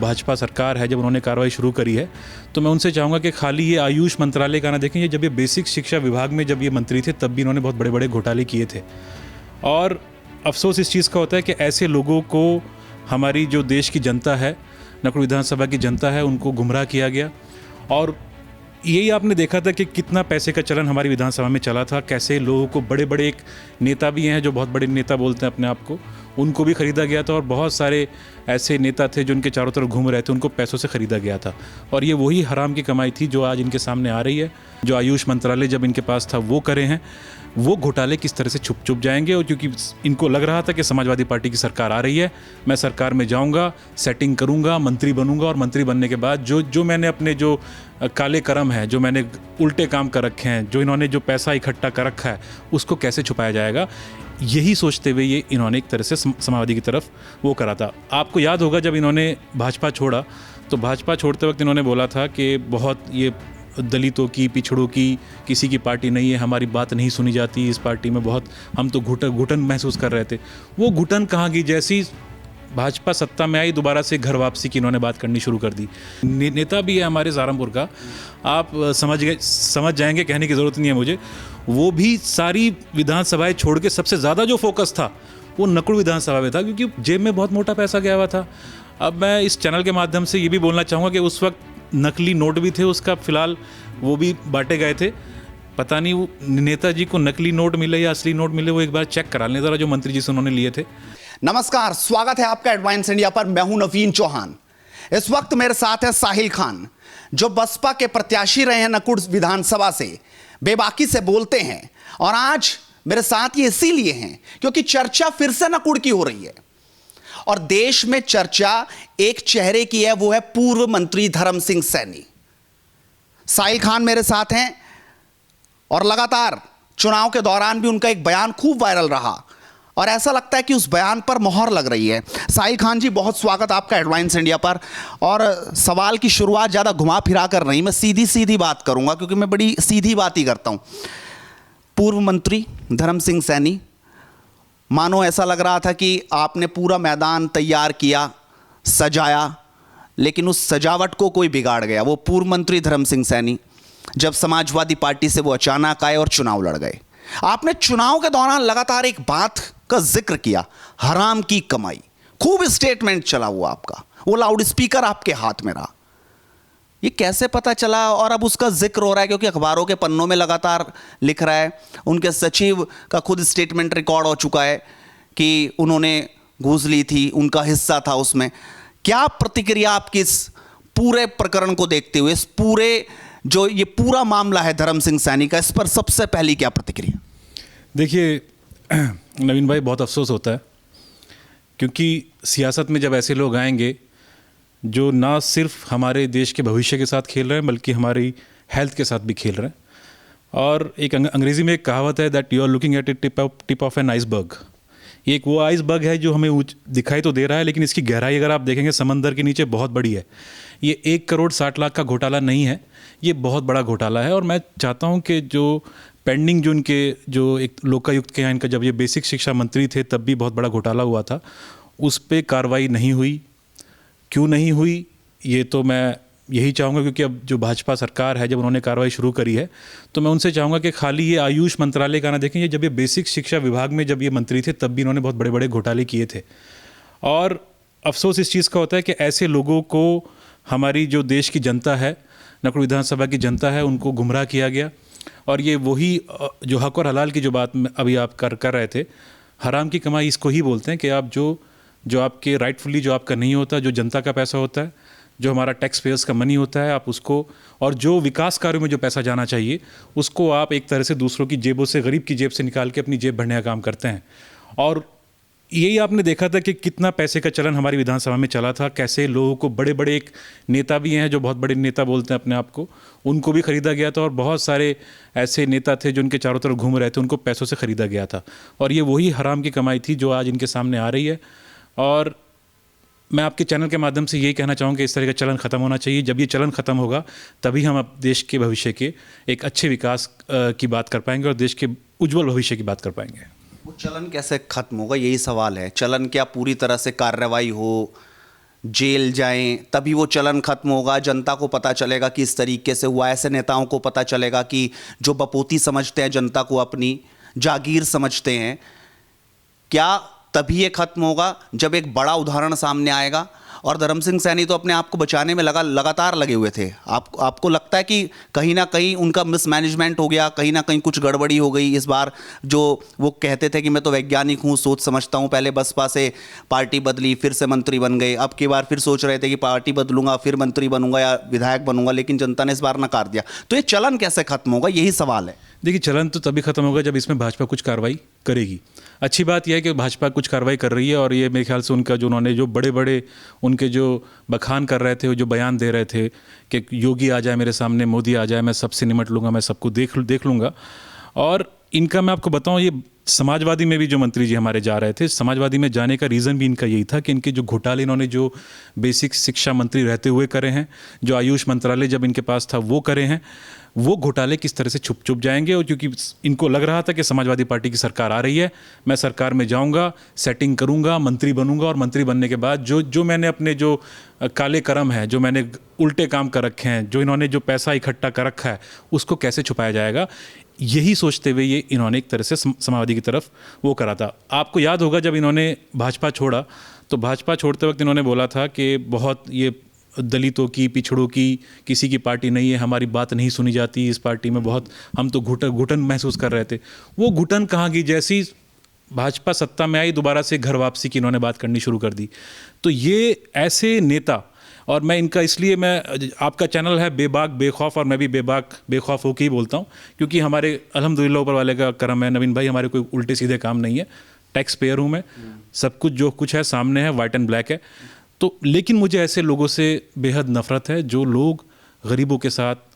भाजपा सरकार है, जब उन्होंने कार्रवाई शुरू करी है तो मैं उनसे चाहूँगा कि खाली ये आयुष मंत्रालय का ना देखें। ये जब ये बेसिक शिक्षा विभाग में जब ये मंत्री थे तब भी इन्होंने बहुत बड़े बड़े घोटाले किए थे। और अफसोस इस चीज़ का होता है कि ऐसे लोगों को हमारी जो देश की जनता है, नकुड़ विधानसभा की जनता है, उनको गुमराह किया गया। और यही आपने देखा था कि कितना पैसे का चलन हमारी विधानसभा में चला था, कैसे लोगों को बड़े बड़े एक नेता भी हैं जो बहुत बड़े नेता बोलते हैं अपने आप को, उनको भी ख़रीदा गया था। और बहुत सारे ऐसे नेता थे जो उनके चारों तरफ घूम रहे थे, उनको पैसों से ख़रीदा गया था। और ये वही हराम की कमाई थी जो आज इनके सामने आ रही है। जो आयुष मंत्रालय जब इनके पास था वो करे हैं, वो घोटाले किस तरह से छुप जाएंगे। और क्योंकि इनको लग रहा था कि समाजवादी पार्टी की सरकार आ रही है, मैं सरकार में जाऊंगा, सेटिंग करूंगा, मंत्री बनूंगा, और मंत्री बनने के बाद जो मैंने अपने जो काले कर्म है, जो मैंने उल्टे काम कर रखे हैं, जो इन्होंने जो पैसा इकट्ठा कर रखा है, उसको कैसे छुपाया जाएगा, यही सोचते हुए ये इन्होंने एक तरह से समाजवादी की तरफ वो करा था। आपको याद होगा जब इन्होंने भाजपा छोड़ा तो भाजपा छोड़ते वक्त इन्होंने बोला था कि बहुत ये दलितों की, पिछड़ों की, किसी की पार्टी नहीं है, हमारी बात नहीं सुनी जाती इस पार्टी में, बहुत हम तो घुटन महसूस कर रहे थे। वो घुटन कहाँ गई? जैसी भाजपा सत्ता में आई, दोबारा से घर वापसी की इन्होंने बात करनी शुरू कर दी। नेता भी है हमारे सहारनपुर का, आप समझ जाएंगे, कहने की ज़रूरत नहीं है मुझे। वो भी सारी विधानसभाएं छोड़ के सबसे ज़्यादा जो फोकस था वो नकुड़ विधानसभा में था, क्योंकि जेब में बहुत मोटा पैसा गया हुआ था। अब मैं इस चैनल के माध्यम से ये भी बोलना चाहूँगा कि उस वक्त नकली नोट भी थे, उसका फिलहाल वो भी बांटे गए थे। पता नहीं वो नेताजी को नकली नोट मिले या असली नोट मिले, वो एक बार चेक करा लें ज़रा, जो मंत्री जी से उन्होंने लिए थे। नमस्कार, स्वागत है आपका एडवांस इंडिया पर। मैं हूं नवीन चौहान। इस वक्त मेरे साथ है साहिल खान, जो बसपा के प्रत्याशी रहे हैं नकुड़ विधानसभा से, बेबाकी से बोलते हैं। और आज मेरे साथ ये इसीलिए हैं क्योंकि चर्चा फिर से नकुड़ की हो रही है और देश में चर्चा एक चेहरे की है, वो है पूर्व मंत्री धर्म सिंह सैनी। साहिल खान मेरे साथ हैं और लगातार चुनाव के दौरान भी उनका एक बयान खूब वायरल रहा और ऐसा लगता है कि उस बयान पर मोहर लग रही है। साहिल खान जी, बहुत स्वागत आपका एडवांस इंडिया पर। और सवाल की शुरुआत ज़्यादा घुमा फिरा कर नहीं, मैं सीधी सीधी बात करूंगा क्योंकि मैं बड़ी सीधी बात ही करता हूं। पूर्व मंत्री धर्म सिंह सैनी, मानो ऐसा लग रहा था कि आपने पूरा मैदान तैयार किया, सजाया, लेकिन उस सजावट को कोई बिगाड़ गया। वो पूर्व मंत्री धर्म सिंह सैनी जब समाजवादी पार्टी से वो अचानक आए और चुनाव लड़ गए। आपने चुनाव के दौरान लगातार एक बात का जिक्र किया, हराम की कमाई। खूब स्टेटमेंट चला हुआ आपका, वो लाउड स्पीकर आपके हाथ में रहा। ये कैसे पता चला और अब उसका जिक्र हो रहा है? क्योंकि अखबारों के पन्नों में लगातार लिख रहा है, उनके सचिव का खुद स्टेटमेंट रिकॉर्ड हो चुका है कि उन्होंने घूस ली थी, उनका हिस्सा था उसमें। क्या प्रतिक्रिया आपकी इस पूरे प्रकरण को देखते हुए, इस पूरे जो ये पूरा मामला है धर्म सिंह सैनी का, इस पर सबसे पहली क्या प्रतिक्रिया? देखिए नवीन भाई, बहुत अफसोस होता है क्योंकि सियासत में जब ऐसे लोग आएंगे जो ना सिर्फ हमारे देश के भविष्य के साथ खेल रहे हैं बल्कि हमारी हेल्थ के साथ भी खेल रहे हैं। और एक अंग्रेज़ी में एक कहावत है that you are looking at a tip of an iceberg. ये एक वो आइसबर्ग है जो हमें दिखाई तो दे रहा है, लेकिन इसकी गहराई अगर आप देखेंगे समंदर के नीचे बहुत बड़ी है। ये 1 करोड़ 60 लाख का घोटाला नहीं है, ये बहुत बड़ा घोटाला है। और मैं चाहता हूँ कि जो पेंडिंग जो इनके जो एक लोकायुक्त के यहाँ इनका जब ये बेसिक शिक्षा मंत्री थे तब भी बहुत बड़ा घोटाला हुआ था, उस पर कार्रवाई नहीं हुई। क्यों नहीं हुई ये तो मैं यही चाहूँगा, क्योंकि अब जो भाजपा सरकार है, जब उन्होंने कार्रवाई शुरू करी है तो मैं उनसे चाहूँगा कि खाली ये आयुष मंत्रालय का ना देखें। ये जब ये बेसिक शिक्षा विभाग में जब ये मंत्री थे तब भी इन्होंने बहुत बड़े बड़े घोटाले किए थे। और अफसोस इस चीज़ का होता है कि ऐसे लोगों को हमारी जो देश की जनता है, नकुड़ विधानसभा की जनता है, उनको गुमराह किया गया। और ये वही जो हक और हलाल की जो बात अभी आप कर रहे थे, हराम की कमाई इसको ही बोलते हैं कि आप जो आपके राइटफुली जो आपका नहीं होता, जो जनता का पैसा होता है, जो हमारा टैक्स पेयर्स का मनी होता है, आप उसको, और जो विकास कार्यों में जो पैसा जाना चाहिए उसको आप एक तरह से दूसरों की जेबों से, गरीब की जेब से निकाल के अपनी जेब भरने का काम करते हैं। और यही आपने देखा था कि कितना पैसे का चलन हमारी विधानसभा में चला था, कैसे लोगों को बड़े बड़े एक नेता भी हैं जो बहुत बड़े नेता बोलते हैं अपने आप को, उनको भी ख़रीदा गया था। और बहुत सारे ऐसे नेता थे जो उनके चारों तरफ घूम रहे थे, उनको पैसों से ख़रीदा गया था। और ये वही हराम की कमाई थी जो आज इनके सामने आ रही है। और मैं आपके चैनल के माध्यम से यही कहना चाहूँगा कि इस तरह का चलन ख़त्म होना चाहिए। जब ये चलन ख़त्म होगा तभी हम अब देश के भविष्य के एक अच्छे विकास की बात कर पाएंगे और देश के उज्जवल भविष्य की बात कर पाएंगे। वो चलन कैसे खत्म होगा, यही सवाल है। चलन क्या पूरी तरह से कार्रवाई हो, जेल जाएं, तभी वो चलन खत्म होगा, जनता को पता चलेगा कि इस तरीके से हुआ। ऐसे नेताओं को पता चलेगा कि जो बपोती समझते हैं जनता को, अपनी जागीर समझते हैं, क्या तभी ये खत्म होगा जब एक बड़ा उदाहरण सामने आएगा। और धर्म सिंह सैनी तो अपने आप को बचाने में लगातार लगे हुए थे। आपको लगता है कि कहीं ना कहीं उनका मिसमैनेजमेंट हो गया, कहीं ना कहीं कुछ गड़बड़ी हो गई इस बार? जो वो कहते थे कि मैं तो वैज्ञानिक हूँ, सोच समझता हूँ, पहले बसपा से पार्टी बदली, फिर से मंत्री बन गए, अब की बार फिर सोच रहे थे कि पार्टी बदलूंगा फिर मंत्री बनूंगा या विधायक बनूंगा, लेकिन जनता ने इस बार नकार दिया। तो ये चलन कैसे खत्म होगा, यही सवाल है। देखिए, चलन तो तभी खत्म होगा जब इसमें भाजपा कुछ कार्रवाई करेगी। अच्छी बात यह है कि भाजपा कुछ कार्रवाई कर रही है, और ये मेरे ख्याल से उनका जो उन्होंने जो बड़े बड़े उनके जो बखान कर रहे थे, जो बयान दे रहे थे कि योगी आ जाए मेरे सामने, मोदी आ जाए, मैं सबसे निमट लूँगा, मैं सबको देख लूँगा। और इनका मैं आपको बताऊँ, ये समाजवादी में भी जो मंत्री जी हमारे जा रहे थे, समाजवादी में जाने का रीज़न भी इनका यही था कि इनके जो घोटाले इन्होंने जो बेसिक शिक्षा मंत्री रहते हुए करे हैं, जो आयुष मंत्रालय जब इनके पास था वो करे हैं, वो घोटाले किस तरह से छुप जाएंगे। और क्योंकि इनको लग रहा था कि समाजवादी पार्टी की सरकार आ रही है, मैं सरकार में जाऊंगा, सेटिंग करूंगा, मंत्री बनूंगा, और मंत्री बनने के बाद जो मैंने अपने जो काले कर्म है, जो मैंने उल्टे काम कर रखे हैं, जो इन्होंने जो पैसा इकट्ठा कर रखा है, उसको कैसे छुपाया जाएगा, यही सोचते हुए ये इन्होंने एक तरह से समाजवादी की तरफ वो करा था। आपको याद होगा जब इन्होंने भाजपा छोड़ा, तो भाजपा छोड़ते वक्त इन्होंने बोला था कि बहुत ये दलितों की, पिछड़ों की, किसी की पार्टी नहीं है, हमारी बात नहीं सुनी जाती इस पार्टी में, बहुत हम तो घुटन महसूस कर रहे थे। वो घुटन कहाँ गई? जैसी भाजपा सत्ता में आई, दोबारा से घर वापसी की इन्होंने बात करनी शुरू कर दी। तो ये ऐसे नेता, और मैं इनका इसलिए, मैं आपका चैनल है बेबाक बेखौफ, और मैं भी बेबाक बेखौफ होकर ही बोलता हूँ, क्योंकि हमारे अल्हम्दुलिल्लाह ऊपर वाले का करम है नवीन भाई, हमारे कोई उल्टे सीधे काम नहीं है, टैक्स पेयर हूँ मैं, सब कुछ जो कुछ है सामने है, वाइट एंड ब्लैक है। तो लेकिन मुझे ऐसे लोगों से बेहद नफरत है जो लोग गरीबों के साथ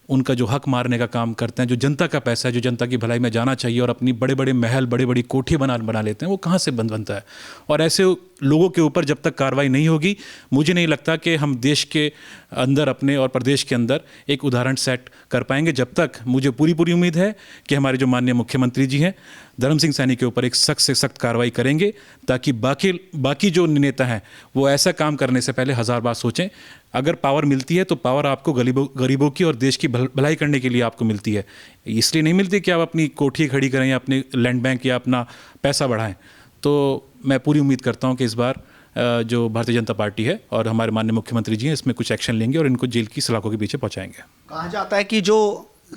उनका जो हक मारने का काम करते हैं, जो जनता का पैसा है, जो जनता की भलाई में जाना चाहिए, और अपनी बड़े बड़े महल, बड़े बड़ी कोठी बना लेते हैं, वो कहाँ से बनता है। और ऐसे लोगों के ऊपर जब तक कार्रवाई नहीं होगी, मुझे नहीं लगता कि हम देश के अंदर अपने और प्रदेश के अंदर एक उदाहरण सेट कर पाएंगे। जब तक मुझे पूरी उम्मीद है कि हमारे जो माननीय मुख्यमंत्री जी हैं, धर्म सिंह सैनी के ऊपर एक सख्त से सख्त कार्रवाई करेंगे, ताकि बाकी जो नेता हैं वो ऐसा काम करने से पहले 1000 बार सोचें। अगर पावर मिलती है तो पावर आपको गरीबों की और देश की भलाई करने के लिए आपको मिलती है, इसलिए नहीं मिलती कि आप अपनी कोठी खड़ी करें या अपने लैंड बैंक या अपना पैसा बढ़ाएं। तो मैं पूरी उम्मीद करता हूं कि इस बार जो भारतीय जनता पार्टी है और हमारे माननीय मुख्यमंत्री जी हैं, इसमें कुछ एक्शन लेंगे और इनको जेल की सलाखों के पीछे पहुंचाएंगे। कहा जाता है कि जो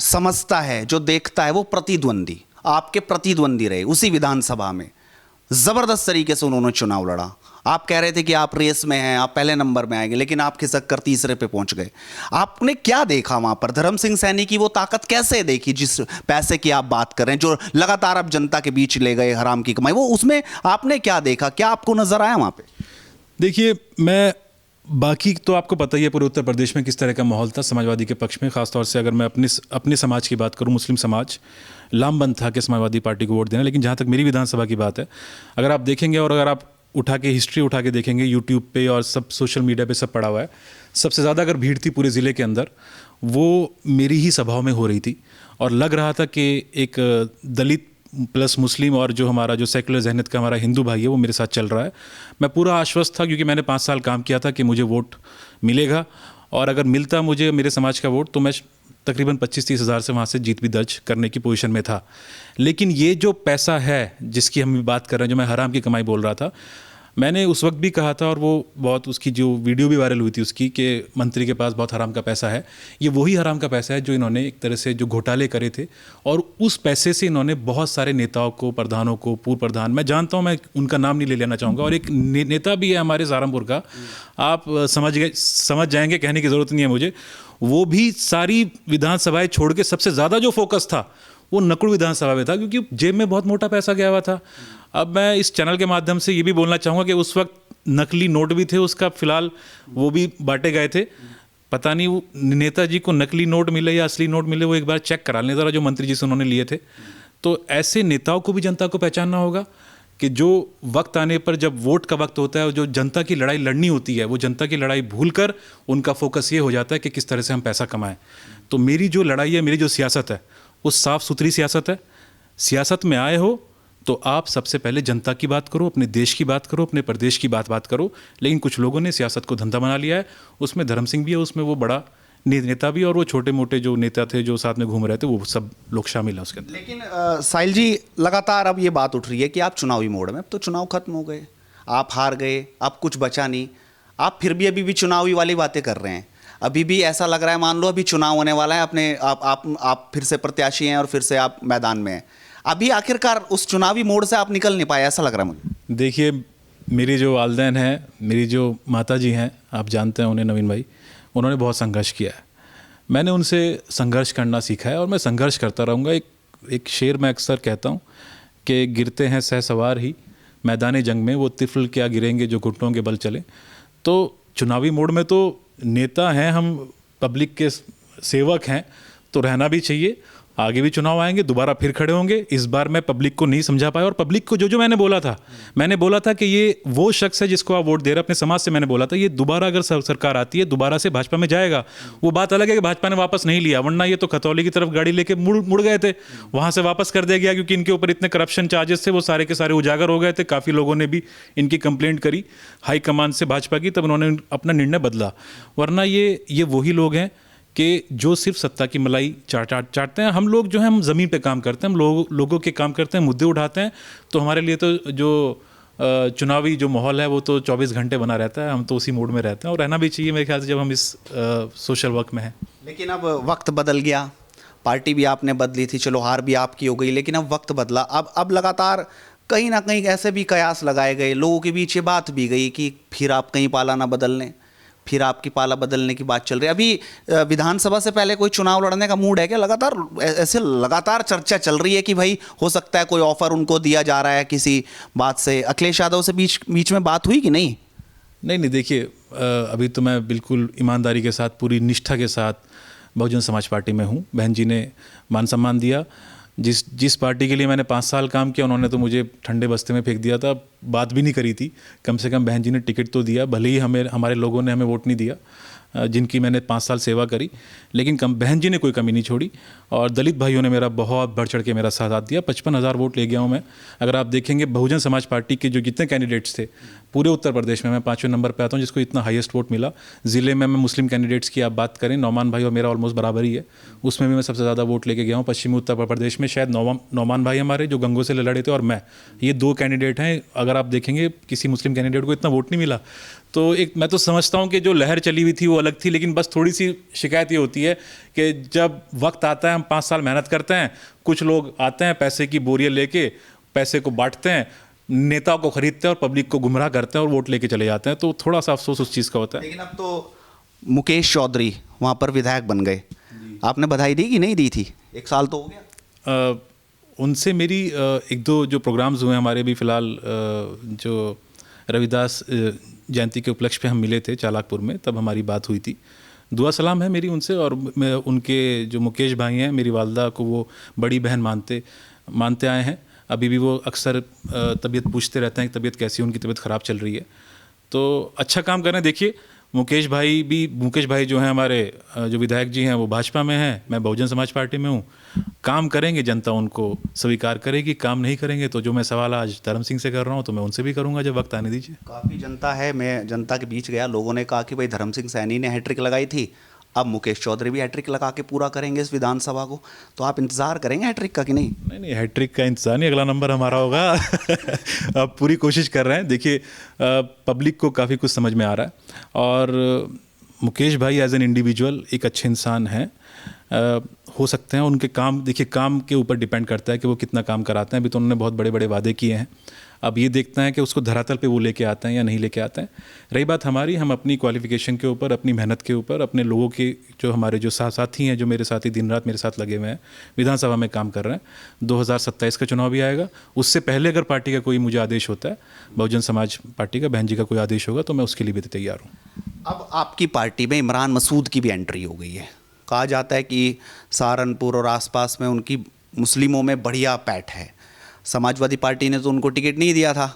समझता है, जो देखता है, वो प्रतिद्वंदी, आपके प्रतिद्वंदी रहे उसी विधानसभा में, जबरदस्त तरीके से उन्होंने चुनाव लड़ा। आप कह रहे थे कि आप रेस में हैं, आप पहले नंबर में आएंगे, लेकिन आप खिसक कर तीसरे पे पहुंच गए। आपने क्या देखा वहां पर? धर्म सिंह सैनी की वो ताकत कैसे देखी, जिस पैसे की आप बात कर रहे हैं, जो लगातार आप जनता के बीच ले गए, हराम की कमाई, वो उसमें आपने क्या देखा, क्या आपको नजर आया वहां पे? देखिए, मैं बाकी तो आपको पता ही है पूरे उत्तर प्रदेश में किस तरह का माहौल था समाजवादी के पक्ष में। खासतौर से अगर मैं अपने समाज की बात करूं, मुस्लिम समाज लामबंद था कि समाजवादी पार्टी को वोट देना। लेकिन जहां तक मेरी विधानसभा की बात है, अगर आप देखेंगे और अगर आप हिस्ट्री उठा के देखेंगे, यूट्यूब पे और सब सोशल मीडिया पे सब पड़ा हुआ है, सबसे ज़्यादा अगर भीड़ थी पूरे ज़िले के अंदर, वो मेरी ही सभाओं में हो रही थी। और लग रहा था कि एक दलित प्लस मुस्लिम और जो हमारा जो सेकुलर जहनियत का हमारा हिंदू भाई है वो मेरे साथ चल रहा है। मैं पूरा आश्वस्त था, क्योंकि मैंने 5 साल काम किया था कि मुझे वोट मिलेगा, और अगर मिलता मुझे मेरे समाज का वोट तो मैं तकरीबन 25-30 हज़ार से वहाँ से जीत भी दर्ज करने की पोजीशन में था। लेकिन ये जो पैसा है जिसकी हम बात कर रहे हैं, जो मैं हराम की कमाई बोल रहा था, मैंने उस वक्त भी कहा था, और वो बहुत उसकी जो वीडियो भी वायरल हुई थी उसकी, कि मंत्री के पास बहुत हराम का पैसा है। ये वही हराम का पैसा है जो इन्होंने एक तरह से जो घोटाले करे थे, और उस पैसे से इन्होंने बहुत सारे नेताओं को, प्रधानों को, पूर्व प्रधान, मैं जानता हूँ, मैं उनका नाम नहीं ले लेना चाहूँगा, और एक नेता भी है हमारे सहारनपुर का, आप समझ जाएंगे, कहने की ज़रूरत नहीं है मुझे, वो भी सारी विधानसभाएं छोड़ के सबसे ज़्यादा जो फोकस था वो नकुड़ विधानसभा में था, क्योंकि जेब में बहुत मोटा पैसा गया हुआ था। अब मैं इस चैनल के माध्यम से ये भी बोलना चाहूँगा कि उस वक्त नकली नोट भी थे, उसका फिलहाल वो भी बांटे गए थे। पता नहीं वो नेताजी को नकली नोट मिले या असली नोट मिले, वो एक बार चेक करा लें ज़रा, जो मंत्री जी से उन्होंने लिए थे। तो ऐसे नेताओं को भी जनता को पहचानना होगा कि जो वक्त आने पर, जब वोट का वक्त होता है, जो जनता की लड़ाई लड़नी होती है, वो जनता की लड़ाई भूलकर उनका फोकस ये हो जाता है कि किस तरह से हम पैसा कमाएं। तो मेरी जो लड़ाई है, मेरी जो सियासत है, वो साफ़ सुथरी सियासत है। सियासत में आए हो तो आप सबसे पहले जनता की बात करो, अपने देश की बात करो, अपने प्रदेश की बात करो। लेकिन कुछ लोगों ने सियासत को धंधा बना लिया है, उसमें धर्म सिंह भी है, उसमें वो बड़ा नेता भी, और वो छोटे मोटे जो नेता थे जो साथ में घूम रहे थे, वो सब लोग शामिल हैं उसके अंदर। लेकिन साहिल जी, लगातार अब ये बात उठ रही है कि आप चुनावी मोड में, अब तो चुनाव खत्म हो गए, आप हार गए, अब कुछ बचा नहीं, आप फिर भी अभी भी चुनावी वाली बातें कर रहे हैं। अभी भी ऐसा लग रहा है, मान लो अभी चुनाव होने वाला है, अपने आप फिर से प्रत्याशी हैं और फिर से आप मैदान में हैं, अभी आखिरकार उस चुनावी मोड से आप निकल नहीं पाए, ऐसा लग रहा है मुझे। देखिए, मेरी जो वालदैन हैं, मेरी जो माता जी हैं, आप जानते हैं उन्हें, नवीन भाई, उन्होंने बहुत संघर्ष किया है। मैंने उनसे संघर्ष करना सीखा है और मैं संघर्ष करता रहूँगा। एक शेर मैं अक्सर कहता हूँ कि गिरते हैं सहसवार ही मैदान जंग में, वो तिफल क्या गिरेंगे जो घुटनों के बल चले। तो चुनावी मोड में तो नेता हैं हम, पब्लिक के सेवक हैं, तो रहना भी चाहिए। आगे भी चुनाव आएंगे, दोबारा फिर खड़े होंगे। इस बार मैं पब्लिक को नहीं समझा पाया, और पब्लिक को जो मैंने बोला था कि ये वो शख्स है जिसको आप वोट दे रहे हैं, अपने समाज से मैंने बोला था ये दोबारा अगर सरकार आती है, दोबारा से भाजपा में जाएगा। वो बात अलग है कि भाजपा ने वापस नहीं लिया, वरना ये तो खतौली की तरफ गाड़ी लेके मुड़ गए थे, वहां से वापस कर दिया गया क्योंकि इनके ऊपर इतने करप्शन चार्जेस थे, वो सारे के सारे उजागर हो गए थे। काफ़ी लोगों ने भी इनकी कंप्लेंट करी हाईकमान से भाजपा की, तब उन्होंने अपना निर्णय बदला। वरना ये वही लोग हैं कि जो सिर्फ सत्ता की मलाई चाटते हैं। हम लोग जो हैं, हम ज़मीन पे काम करते हैं, हम लोगों के काम करते हैं, मुद्दे उठाते हैं। तो हमारे लिए तो जो चुनावी जो माहौल है वो तो 24 घंटे बना रहता है, हम तो उसी मूड में रहते हैं, और रहना भी चाहिए मेरे ख्याल से जब हम इस सोशल वर्क में हैं। लेकिन अब वक्त बदल गया, पार्टी भी आपने बदली थी, चलो हार भी आपकी हो गई, लेकिन अब वक्त बदला। अब लगातार कहीं ना कहीं ऐसे भी कयास लगाए गए, लोगों के बीच ये बात भी गई कि फिर आप कहीं पाला ना बदल लें, फिर आपकी पाला बदलने की बात चल रही है। अभी विधानसभा से पहले कोई चुनाव लड़ने का मूड है क्या? लगातार चर्चा चल रही है कि भाई हो सकता है कोई ऑफर उनको दिया जा रहा है किसी बात से। अखिलेश यादव से बीच में बात हुई कि नहीं? नहीं, देखिए, अभी तो मैं बिल्कुल ईमानदारी के साथ, पूरी निष्ठा के साथ बहुजन समाज पार्टी में हूँ। बहन जी ने मान सम्मान दिया। जिस पार्टी के लिए मैंने 5 साल काम किया, उन्होंने तो मुझे ठंडे बस्ते में फेंक दिया था, बात भी नहीं करी थी। कम से कम बहन जी ने टिकट तो दिया, भले ही हमारे लोगों ने हमें वोट नहीं दिया जिनकी मैंने 5 साल सेवा करी, लेकिन बहन जी ने कोई कमी नहीं छोड़ी। और दलित भाइयों ने मेरा बहुत बढ़ चढ़ के मेरा साथ दिया। 55,000 वोट ले गया हूँ मैं। अगर आप देखेंगे बहुजन समाज पार्टी के जो जितने कैंडिडेट्स थे पूरे उत्तर प्रदेश में, मैं 5वें नंबर पे आता हूँ जिसको इतना हाईएस्ट वोट मिला। ज़िले में मैं मुस्लिम कैंडिडेट्स की आप बात करें, नौमान भाई और मेरा ऑलमोस्ट बराबर ही है, उसमें भी मैं सबसे ज़्यादा वोट लेके गया हूँ। पश्चिमी उत्तर प्रदेश में शायद नौमान भाई हमारे जो गंगों से लड़े थे और मैं, ये 2 कैंडिडेट हैं। अगर आप देखेंगे किसी मुस्लिम कैंडिडेट को इतना वोट नहीं मिला। तो मैं तो समझता हूँ कि जो लहर चली हुई थी वो अलग थी, लेकिन बस थोड़ी सी शिकायत ये होती है कि जब वक्त आता है, हम 5 साल मेहनत करते हैं, कुछ लोग आते हैं पैसे की बोरियां लेके, पैसे को बांटते हैं, नेताओं को खरीदते हैं और पब्लिक को गुमराह करते हैं और वोट लेके चले जाते हैं। तो थोड़ा सा अफसोस उस चीज़ का होता है। लेकिन अब तो मुकेश चौधरी वहाँ पर विधायक बन गए, आपने बधाई दी कि नहीं दी थी? 1 साल तो हो गया। उनसे मेरी 1-2 जो प्रोग्राम्स हुए हमारे भी फ़िलहाल, जो रविदास जयंती के उपलक्ष्य पे हम मिले थे चालाकपुर में, तब हमारी बात हुई थी। दुआ सलाम है मेरी उनसे, और मैं उनके जो मुकेश भाई हैं, मेरी वालदा को वो बड़ी बहन मानते आए हैं। अभी भी वो अक्सर तबीयत पूछते रहते हैं कि तबीयत कैसी है, उनकी तबीयत ख़राब चल रही है। तो अच्छा काम कर रहे हैं। देखिए, मुकेश भाई जो हैं हमारे, जो विधायक जी हैं, वो भाजपा में हैं, मैं बहुजन समाज पार्टी में हूँ। काम करेंगे, जनता उनको स्वीकार करेगी। काम नहीं करेंगे तो जो मैं सवाल आज धर्म सिंह से कर रहा हूँ तो मैं उनसे भी करूँगा जब वक्त आने दीजिए। काफ़ी जनता है, मैं जनता के बीच गया, लोगों ने कहा कि भाई धर्म सिंह सैनी ने हैट्रिक लगाई थी, अब मुकेश चौधरी भी हैट्रिक लगा के पूरा करेंगे इस विधानसभा को। तो आप इंतजार करेंगे हैट्रिक का कि नहीं? नहीं, हैट्रिक का इंतजार नहीं, अगला नंबर हमारा होगा। अब पूरी कोशिश कर रहे हैं। देखिए, पब्लिक को काफ़ी कुछ समझ में आ रहा है, और मुकेश भाई एज एन इंडिविजुअल एक अच्छे इंसान हैं। हो सकते हैं उनके काम, देखिए काम के ऊपर डिपेंड करता है कि वो कितना काम कराते हैं। अभी तो उन्होंने बहुत बड़े बड़े वादे किए हैं, अब ये देखते हैं कि उसको धरातल पे वो लेके आते हैं या नहीं लेके आते हैं। रही बात हमारी, हम अपनी क्वालिफिकेशन के ऊपर, अपनी मेहनत के ऊपर, अपने लोगों के जो हमारे जो साथी हैं, जो मेरे साथी दिन रात मेरे साथ लगे हुए हैं, विधानसभा में काम कर रहे हैं। 2027 का चुनाव भी आएगा, उससे पहले अगर पार्टी का कोई मुझे आदेश होता है, बहुजन समाज पार्टी का, बहन जी का कोई आदेश होगा, तो मैं उसके लिए भी तैयार हूँ। अब आपकी पार्टी में इमरान मसूद की भी एंट्री हो गई है। कहा जाता है कि सहारनपुर और आसपास में उनकी मुस्लिमों में बढ़िया पैठ है। समाजवादी पार्टी ने तो उनको टिकट नहीं दिया था,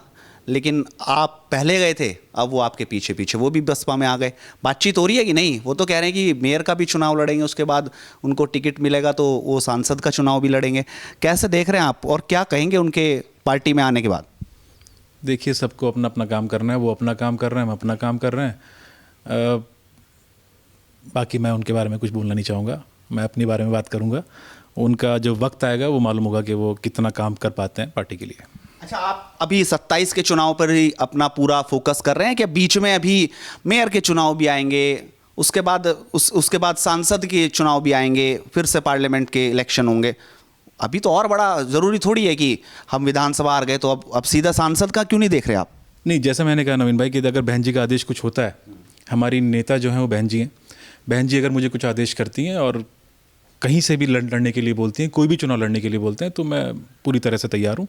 लेकिन आप पहले गए थे, अब वो आपके पीछे पीछे, वो भी बसपा में आ गए। बातचीत हो रही है कि नहीं? वो तो कह रहे हैं कि मेयर का भी चुनाव लड़ेंगे, उसके बाद उनको टिकट मिलेगा तो वो सांसद का चुनाव भी लड़ेंगे। कैसे देख रहे हैं आप, और क्या कहेंगे उनके पार्टी में आने के बाद? देखिए, सबको अपना अपना काम करना है, वो अपना काम कर रहे हैं, हम अपना काम कर रहे हैं। बाकी मैं उनके बारे में कुछ बोलना नहीं चाहूँगा, मैं अपने बारे में बात करूँगा। उनका जो वक्त आएगा वो मालूम होगा कि वो कितना काम कर पाते हैं पार्टी के लिए। अच्छा, आप अभी 27 के चुनाव पर ही अपना पूरा फोकस कर रहे हैं, कि बीच में अभी मेयर के चुनाव भी आएंगे, उसके बाद सांसद के चुनाव भी आएंगे, फिर से पार्लियामेंट के इलेक्शन होंगे? अभी तो और बड़ा ज़रूरी थोड़ी है कि हम विधानसभा हार गए तो अब सीधा सांसद का क्यों नहीं देख रहे आप? नहीं, जैसा मैंने कहा नवीन भाई कि अगर बहन जी का आदेश कुछ होता है, हमारी नेता जो हैं वो बहन जी हैं, बहन जी अगर मुझे कुछ आदेश करती हैं और कहीं से भी लड़ने के लिए बोलती हैं, कोई भी चुनाव लड़ने के लिए बोलते हैं, तो मैं पूरी तरह से तैयार हूँ,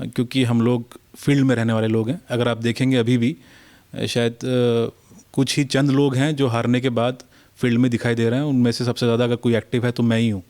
क्योंकि हम लोग फील्ड में रहने वाले लोग हैं। अगर आप देखेंगे अभी भी शायद कुछ ही चंद लोग हैं जो हारने के बाद फील्ड में दिखाई दे रहे हैं, उनमें से सबसे ज़्यादा अगर कोई एक्टिव है तो मैं ही हूँ।